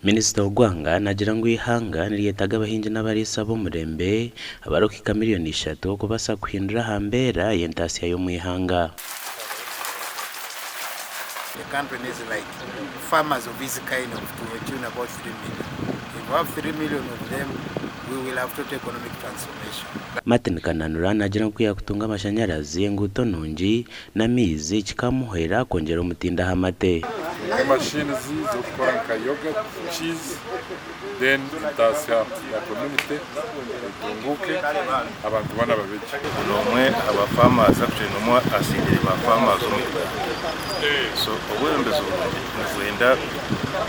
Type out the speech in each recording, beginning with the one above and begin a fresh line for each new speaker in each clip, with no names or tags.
Minisita w'Ugwanga nagira ngo ihanga niriyetaga abahingi n'abarisa bo murembe abarokika miliyoni 3 kubasa kuhindura hambera yentasiya yo mu ihanga.
The country needs like farmers of this kind of to tune about 3 million. If we have 3 million of them, we will have total economic transformation.
Martin Kananura nagira ngo kutunga amashanyarazi nguto nungi na mizi kikamuhera kongera umutinda hamate.
Machines zo gukora nka yogurt, cheese, then tasya ya community tunguke abantu bana babeje.
Nomwe aba farmers actually nomwe asigire ba farmers mu so obwembezo nzenda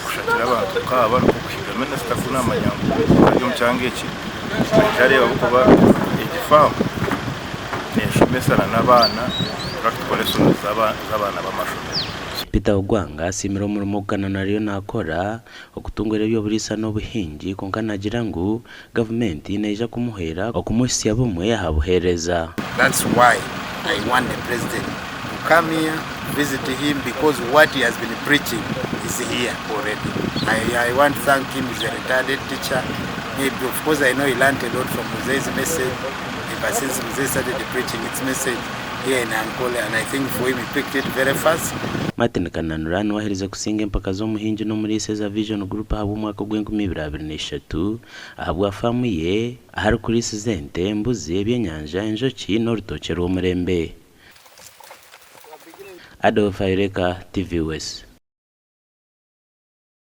kushakira abantu kaba no kuhiga minister kuna amanyango yo mchange iki cyari abukuba igifamu neshomesana n'abana practical lessons z'abana b'amashuri.
Peter Ugwanga asimira umurimo nariyo nakora okutungwera byo burisa n'obuhingi konkanagira ngo Gavumenti neja kumuhera okumusiya bumwe yahabuhereza.
That's why I want the president to come here, visit him, because what he has been preaching is here already. I want to thank him. He's a retired teacher. Maybe, of course, I know he learned a lot from Muzee's message. Ever since Muzee started preaching its message here in Ankole, and I think for him he picked it very fast.
Martin Kananura wahereza kusinga empaka zo muhingi no muri Seza Vision Group habo mwaka gw'2023 ahabwa famu ye ahari kuri Sizente mbuzi ebyenyanja enjoki no rutoke rwo murembe. Adolphe Ayireka, TV West.